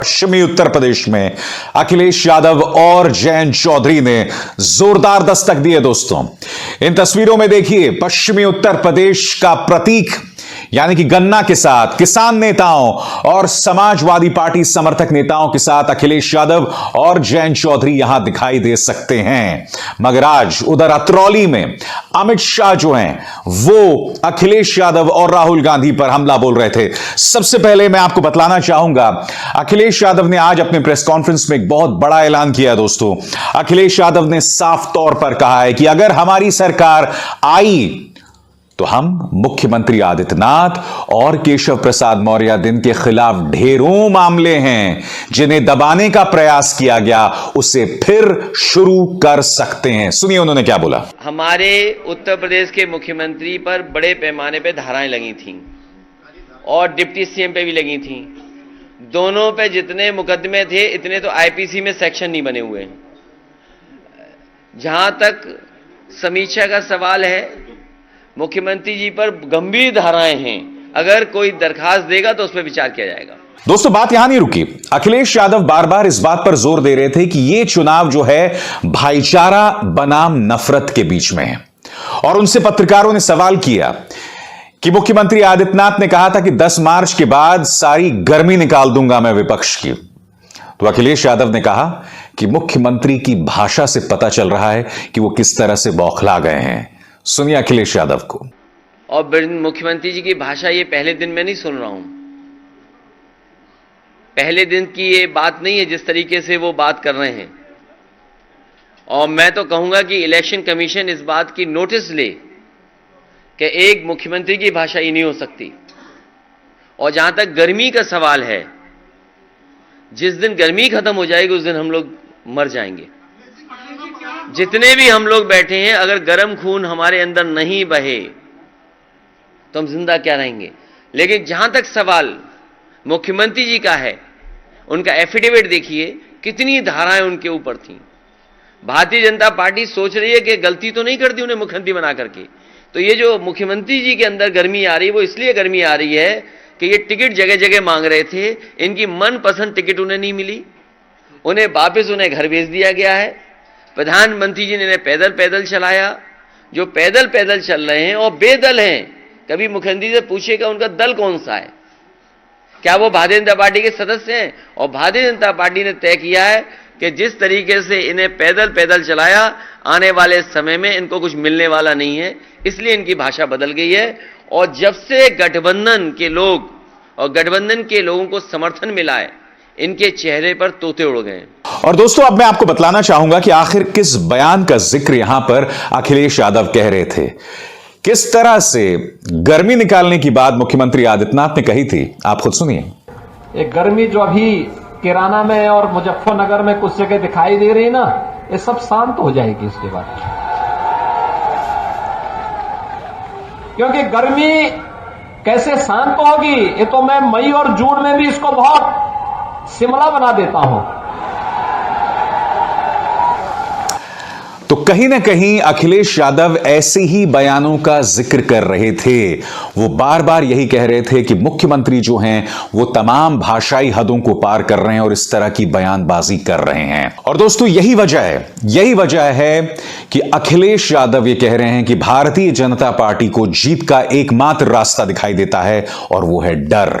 पश्चिमी उत्तर प्रदेश में अखिलेश यादव और जयंत चौधरी ने जोरदार दस्तक दी है। दोस्तों, इन तस्वीरों में देखिए पश्चिमी उत्तर प्रदेश का प्रतीक यानी कि गन्ना के साथ किसान नेताओं और समाजवादी पार्टी समर्थक नेताओं के साथ अखिलेश यादव और जयंत चौधरी यहां दिखाई दे सकते हैं। मगर आज उधर अतरौली में अमित शाह जो हैं वो अखिलेश यादव और राहुल गांधी पर हमला बोल रहे थे। सबसे पहले मैं आपको बतलाना चाहूंगा, अखिलेश यादव ने आज अपने प्रेस कॉन्फ्रेंस में एक बहुत बड़ा ऐलान किया। दोस्तों, अखिलेश यादव ने साफ तौर पर कहा है कि अगर हमारी सरकार आई तो हम मुख्यमंत्री आदित्यनाथ और केशव प्रसाद मौर्य दिन के खिलाफ ढेरों मामले हैं जिन्हें दबाने का प्रयास किया गया, उसे फिर शुरू कर सकते हैं। सुनिए उन्होंने क्या बोला। हमारे उत्तर प्रदेश के मुख्यमंत्री पर बड़े पैमाने पे धाराएं लगी थीं और डिप्टी सीएम पे भी लगी थीं। दोनों पे जितने मुकदमे थे इतने तो आईपीसी में सेक्शन नहीं बने हुए। जहां तक समीक्षा का सवाल है, मुख्यमंत्री जी पर गंभीर धाराएं हैं। अगर कोई दरखास्त देगा तो उस पर विचार किया जाएगा। दोस्तों, बात यहां नहीं रुकी। अखिलेश यादव बार बार इस बात पर जोर दे रहे थे कि यह चुनाव जो है भाईचारा बनाम नफरत के बीच में है। और उनसे पत्रकारों ने सवाल किया कि मुख्यमंत्री आदित्यनाथ ने कहा था कि 10 मार्च के बाद सारी गर्मी निकाल दूंगा मैं विपक्ष की। तो अखिलेश यादव ने कहा कि मुख्यमंत्री की भाषा से पता चल रहा है कि वो किस तरह से बौखला गए हैं। सुनिए अखिलेश यादव को। और मुख्यमंत्री जी की भाषा ये पहले दिन में नहीं सुन रहा हूं। पहले दिन की ये बात नहीं है जिस तरीके से वो बात कर रहे हैं। और मैं तो कहूंगा कि इलेक्शन कमीशन इस बात की नोटिस ले कि एक मुख्यमंत्री की भाषा ही नहीं हो सकती। और जहां तक गर्मी का सवाल है, जिस दिन गर्मी खत्म हो जाएगी उस दिन हम लोग मर जाएंगे। जितने भी हम लोग बैठे हैं, अगर गर्म खून हमारे अंदर नहीं बहे तो हम जिंदा क्या रहेंगे। लेकिन जहां तक सवाल मुख्यमंत्री जी का है, उनका एफिडेविट देखिए, कितनी धाराएं उनके ऊपर थी। भारतीय जनता पार्टी सोच रही है कि गलती तो नहीं कर दी उन्हें मुख्यमंत्री बना करके। तो ये जो मुख्यमंत्री जी के अंदर गर्मी आ रही है, वो इसलिए गर्मी आ रही है कि ये टिकट जगह जगह मांग रहे थे, इनकी मनपसंद टिकट उन्हें नहीं मिली, उन्हें वापस उन्हें घर भेज दिया गया है। प्रधानमंत्री जी ने इन्हें पैदल पैदल चलाया। जो पैदल पैदल चल रहे हैं और बेदल हैं, कभी मुख्यमंत्री से पूछेगा उनका दल कौन सा है, क्या वो भारतीय जनता पार्टी के सदस्य हैं। और भारतीय जनता पार्टी ने तय किया है कि जिस तरीके से इन्हें पैदल पैदल चलाया, आने वाले समय में इनको कुछ मिलने वाला नहीं है, इसलिए इनकी भाषा बदल गई है। और जब से गठबंधन के लोग और गठबंधन के लोगों को समर्थन मिला है, इनके चेहरे पर तोते उड़ गए। और दोस्तों, अब मैं आपको बतलाना चाहूंगा कि आखिर किस बयान का जिक्र यहां पर अखिलेश यादव कह रहे थे। किस तरह से गर्मी निकालने की बात मुख्यमंत्री आदित्यनाथ ने कही थी, आप खुद सुनिए। एक गर्मी जो अभी किराना में और मुजफ्फरनगर में कुछ जगह दिखाई दे रही ना, ये सब शांत हो जाएगी इसके बाद। क्योंकि गर्मी कैसे शांत होगी, ये तो मैं मई और जून में भी इसको बहुत शिमला बना देता हूं। तो कहीं ना कहीं अखिलेश यादव ऐसे ही बयानों का जिक्र कर रहे थे। वो बार बार यही कह रहे थे कि मुख्यमंत्री जो हैं वो तमाम भाषाई हदों को पार कर रहे हैं और इस तरह की बयानबाजी कर रहे हैं। और दोस्तों, यही वजह है कि अखिलेश यादव ये कह रहे हैं कि भारतीय जनता पार्टी को जीत का एकमात्र रास्ता दिखाई देता है और वो है डर।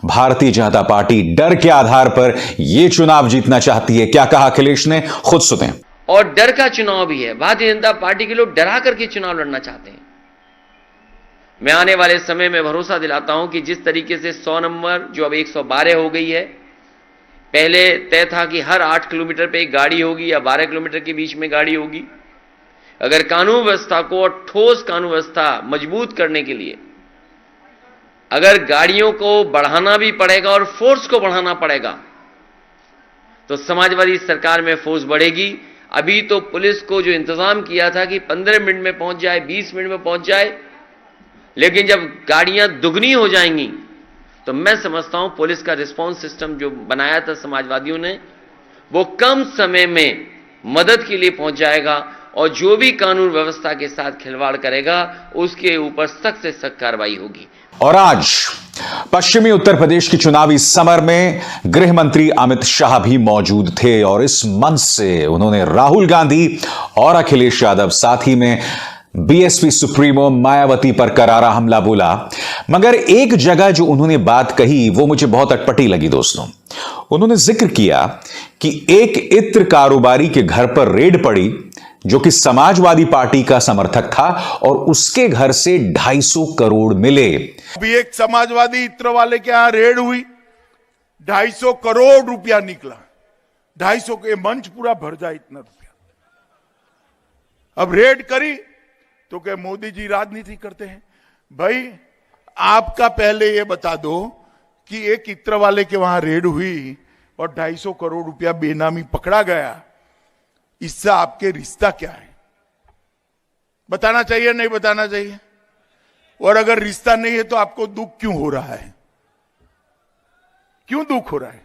भारतीय जनता पार्टी डर के आधार पर यह चुनाव जीतना चाहती है। क्या कहा अखिलेश ने, खुद सुने। और डर का चुनाव भी है। भारतीय जनता पार्टी के लोग डरा करके चुनाव लड़ना चाहते हैं। मैं आने वाले समय में भरोसा दिलाता हूं कि जिस तरीके से 100 नंबर जो अब 112 हो गई है, पहले तय था कि हर 8 किलोमीटर पे एक गाड़ी होगी या 12 किलोमीटर के बीच में गाड़ी होगी। अगर कानून व्यवस्था को और ठोस कानून व्यवस्था मजबूत करने के लिए अगर गाड़ियों को बढ़ाना भी पड़ेगा और फोर्स को बढ़ाना पड़ेगा, तो समाजवादी सरकार में फोर्स बढ़ेगी। अभी तो पुलिस को जो इंतजाम किया था कि 15 मिनट में पहुंच जाए, 20 मिनट में पहुंच जाए, लेकिन जब गाड़ियां दुगनी हो जाएंगी तो मैं समझता हूं पुलिस का रिस्पांस सिस्टम जो बनाया था समाजवादियों ने, वो कम समय में मदद के लिए पहुंच जाएगा और जो भी कानून व्यवस्था के साथ खिलवाड़ करेगा उसके ऊपर सख्त से सख्त कार्रवाई होगी। और आज पश्चिमी उत्तर प्रदेश की चुनावी समर में गृह मंत्री अमित शाह भी मौजूद थे और इस मंच से उन्होंने राहुल गांधी और अखिलेश यादव, साथ ही में बीएसपी सुप्रीमो मायावती पर करारा हमला बोला। मगर एक जगह जो उन्होंने बात कही वो मुझे बहुत अटपटी लगी दोस्तों। उन्होंने जिक्र किया कि एक इत्र कारोबारी के घर पर रेड पड़ी जो कि समाजवादी पार्टी का समर्थक था और उसके घर से 250 करोड़ मिले। अभी एक समाजवादी इत्र वाले के यहां रेड हुई, 250 करोड़ रुपया निकला। 250 के मंच पूरा भर जाए इतना रुपया। अब रेड करी तो क्या मोदी जी राजनीति करते हैं? भाई आपका पहले ये बता दो कि एक इत्र वाले के वहां रेड हुई और 250 करोड़ रुपया बेनामी पकड़ा गया, इससे आपके रिश्ता क्या है? बताना चाहिए नहीं बताना चाहिए? और अगर रिश्ता नहीं है तो आपको दुख क्यों हो रहा है? क्यों दुख हो रहा है?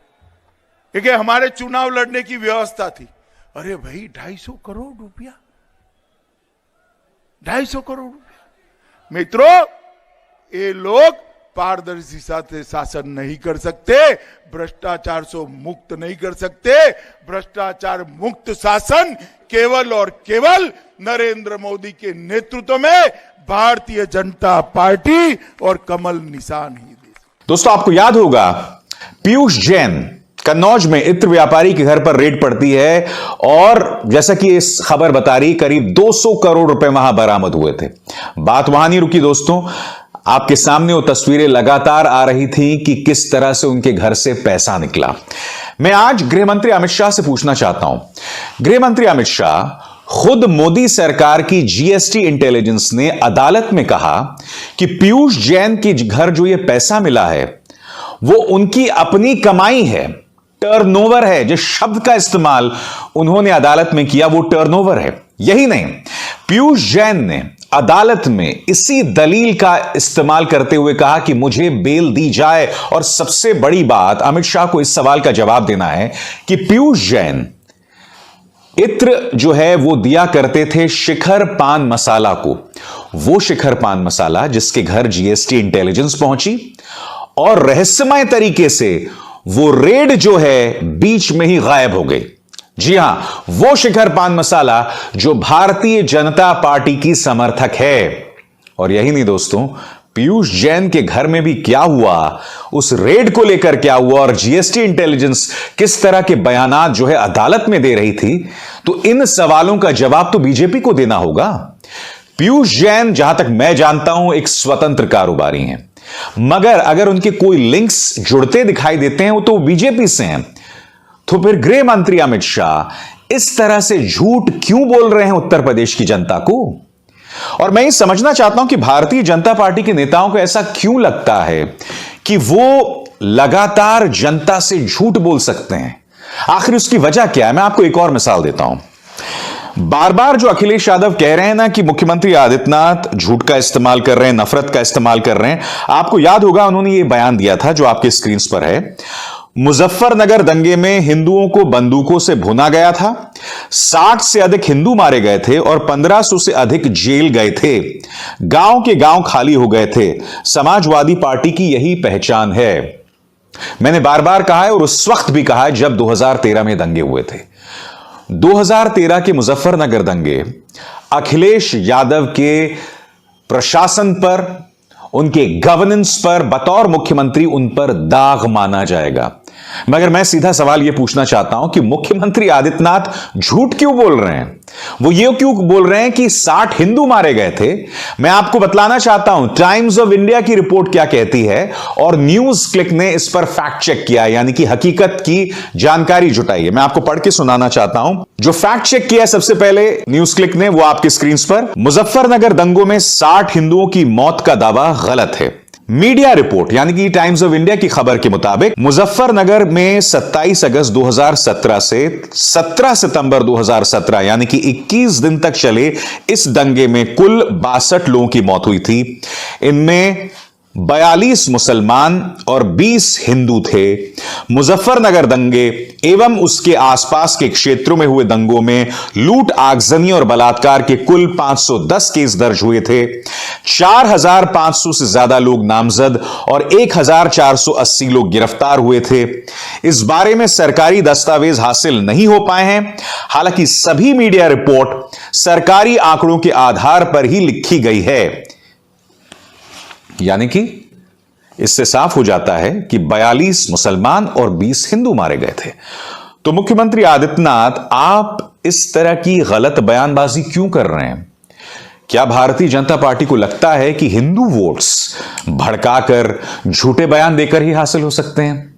क्योंकि हमारे चुनाव लड़ने की व्यवस्था थी। अरे भाई 250 करोड़ रुपया, 250 करोड़ रुपया। मित्रों, ये लोग पारदर्शी से शासन नहीं कर सकते, भ्रष्टाचार से मुक्त नहीं कर सकते। भ्रष्टाचार मुक्त शासन केवल और केवल नरेंद्र मोदी के नेतृत्व में भारतीय जनता पार्टी और कमल निशान ही दे। दोस्तों, आपको याद होगा पीयूष जैन कन्नौज में इत्र व्यापारी के घर पर रेड पड़ती है और जैसा कि इस खबर बता रही करीब 200 करोड़ रुपए वहां बरामद हुए थे। बात वहां नहीं रुकी दोस्तों, आपके सामने वो तस्वीरें लगातार आ रही थी कि किस तरह से उनके घर से पैसा निकला। मैं आज गृह मंत्री अमित शाह से पूछना चाहता हूं, गृह मंत्री अमित शाह, खुद मोदी सरकार की जीएसटी इंटेलिजेंस ने अदालत में कहा कि पीयूष जैन के घर जो ये पैसा मिला है वो उनकी अपनी कमाई है, टर्नओवर है। जिस शब्द का इस्तेमाल उन्होंने अदालत में किया वो टर्नओवर है। यही नहीं, पीयूष जैन ने अदालत में इसी दलील का इस्तेमाल करते हुए कहा कि मुझे बेल दी जाए। और सबसे बड़ी बात, अमित शाह को इस सवाल का जवाब देना है कि पीयूष जैन इत्र जो है वो दिया करते थे शिखर पान मसाला को, वो शिखर पान मसाला जिसके घर जीएसटी इंटेलिजेंस पहुंची और रहस्यमय तरीके से वो रेड जो है बीच में ही गायब हो गई। जी हां, वो शिखर पान मसाला जो भारतीय जनता पार्टी की समर्थक है। और यही नहीं दोस्तों, पीयूष जैन के घर में भी क्या हुआ, उस रेड को लेकर क्या हुआ और जीएसटी इंटेलिजेंस किस तरह के बयानात जो है अदालत में दे रही थी, तो इन सवालों का जवाब तो बीजेपी को देना होगा। पीयूष जैन, जहां तक मैं जानता हूं, एक स्वतंत्र कारोबारी हैं, मगर अगर उनके कोई लिंक्स जुड़ते दिखाई देते हैं वो तो बीजेपी से हैं। तो फिर गृह मंत्री अमित शाह इस तरह से झूठ क्यों बोल रहे हैं उत्तर प्रदेश की जनता को? और मैं ये समझना चाहता हूं कि भारतीय जनता पार्टी के नेताओं को ऐसा क्यों लगता है कि वो लगातार जनता से झूठ बोल सकते हैं। आखिर उसकी वजह क्या है? मैं आपको एक और मिसाल देता हूं। बार बार जो अखिलेश यादव कह रहे हैं ना कि मुख्यमंत्री आदित्यनाथ झूठ का इस्तेमाल कर रहे हैं, नफरत का इस्तेमाल कर रहे हैं, आपको याद होगा उन्होंने ये बयान दिया था जो आपके स्क्रीन पर है। मुजफ्फरनगर दंगे में हिंदुओं को बंदूकों से भुना गया था, 60 से अधिक हिंदू मारे गए थे और 1500 से अधिक जेल गए थे, गांव के गांव खाली हो गए थे। समाजवादी पार्टी की यही पहचान है। मैंने बार बार कहा है और उस वक्त भी कहा है जब 2013 में दंगे हुए थे। 2013 के मुजफ्फरनगर दंगे अखिलेश यादव के प्रशासन पर, उनके गवर्नेंस पर, बतौर मुख्यमंत्री उन पर दाग माना जाएगा। मगर मैं सीधा सवाल यह पूछना चाहता हूं कि मुख्यमंत्री आदित्यनाथ झूठ क्यों बोल रहे हैं? वो ये क्यों बोल रहे हैं कि 60 हिंदू मारे गए थे? मैं आपको बतलाना चाहता हूं टाइम्स ऑफ इंडिया की रिपोर्ट क्या कहती है और न्यूज क्लिक ने इस पर फैक्ट चेक किया, यानी कि हकीकत की जानकारी जुटाई है। मैं आपको पढ़ के सुनाना चाहता हूं। जो फैक्ट चेक किया सबसे पहले न्यूज क्लिक ने, वो आपके स्क्रीन पर, मुजफ्फरनगर दंगों में 60 हिंदुओं की मौत का दावा गलत है। मीडिया रिपोर्ट यानी कि टाइम्स ऑफ इंडिया की खबर के मुताबिक मुजफ्फरनगर में 27 अगस्त 2017 से 17 सितंबर 2017 यानी कि 21 दिन तक चले इस दंगे में कुल 62 लोगों की मौत हुई थी। इनमें 42 मुसलमान और 20 हिंदू थे। मुजफ्फरनगर दंगे एवं उसके आसपास के क्षेत्रों में हुए दंगों में लूट, आगजनी और बलात्कार के कुल 510 केस दर्ज हुए थे। 4500 से ज्यादा लोग नामजद और 1480 लोग गिरफ्तार हुए थे। इस बारे में सरकारी दस्तावेज हासिल नहीं हो पाए हैं। हालांकि सभी मीडिया रिपोर्ट सरकारी आंकड़ों के आधार पर ही लिखी गई है। यानी कि इससे साफ हो जाता है कि 42 मुसलमान और 20 हिंदू मारे गए थे। तो मुख्यमंत्री आदित्यनाथ, आप इस तरह की गलत बयानबाजी क्यों कर रहे हैं? क्या भारतीय जनता पार्टी को लगता है कि हिंदू वोट्स भड़काकर, झूठे बयान देकर ही हासिल हो सकते हैं?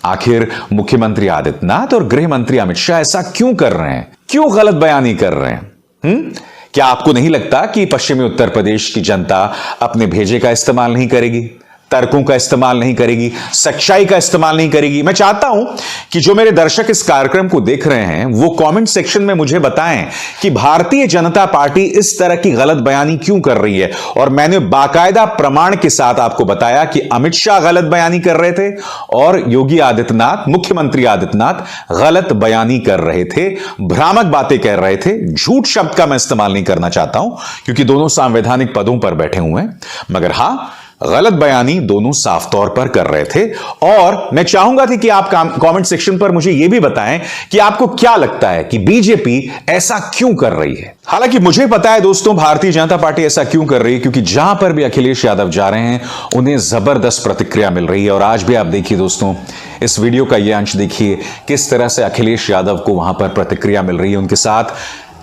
आखिर मुख्यमंत्री आदित्यनाथ और गृह मंत्री अमित शाह ऐसा क्यों कर रहे हैं? क्यों गलत बयानी कर रहे हैं? क्या आपको नहीं लगता कि पश्चिमी उत्तर प्रदेश की जनता अपने भेजे का इस्तेमाल नहीं करेगी, तर्कों का इस्तेमाल नहीं करेगी, सच्चाई का इस्तेमाल नहीं करेगी? मैं चाहता हूं कि जो मेरे दर्शक इस कार्यक्रम को देख रहे हैं वो कमेंट सेक्शन में मुझे बताएं कि भारतीय जनता पार्टी इस तरह की गलत बयानी क्यों कर रही है। और मैंने बाकायदा प्रमाण के साथ आपको बताया कि अमित शाह गलत बयानी कर रहे थे और योगी आदित्यनाथ, मुख्यमंत्री आदित्यनाथ गलत बयानी कर रहे थे, भ्रामक बातें कह रहे थे। झूठ शब्द का मैं इस्तेमाल नहीं करना चाहता हूं क्योंकि दोनों संवैधानिक पदों पर बैठे हुए हैं, मगर हां, गलत बयानी दोनों साफ तौर पर कर रहे थे। और मैं चाहूंगा कि आप कमेंट सेक्शन पर मुझे यह भी बताएं कि आपको क्या लगता है कि बीजेपी ऐसा क्यों कर रही है। हालांकि मुझे पता है दोस्तों, भारतीय जनता पार्टी ऐसा क्यों कर रही है, क्योंकि जहां पर भी अखिलेश यादव जा रहे हैं उन्हें जबरदस्त प्रतिक्रिया मिल रही है। और आज भी आप देखिए दोस्तों, इस वीडियो का यह अंश देखिए किस तरह से अखिलेश यादव को वहां पर प्रतिक्रिया मिल रही है। उनके साथ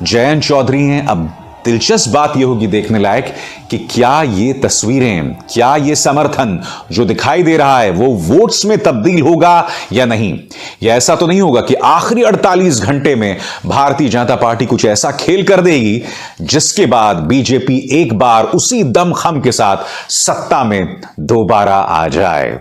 जयंत चौधरी हैं। अब दिलचस्प बात यह होगी देखने लायक कि क्या ये तस्वीरें, क्या ये समर्थन जो दिखाई दे रहा है वो वोट्स में तब्दील होगा या नहीं। या ऐसा तो नहीं होगा कि आखिरी 48 घंटे में भारतीय जनता पार्टी कुछ ऐसा खेल कर देगी जिसके बाद बीजेपी एक बार उसी दमखम के साथ सत्ता में दोबारा आ जाए।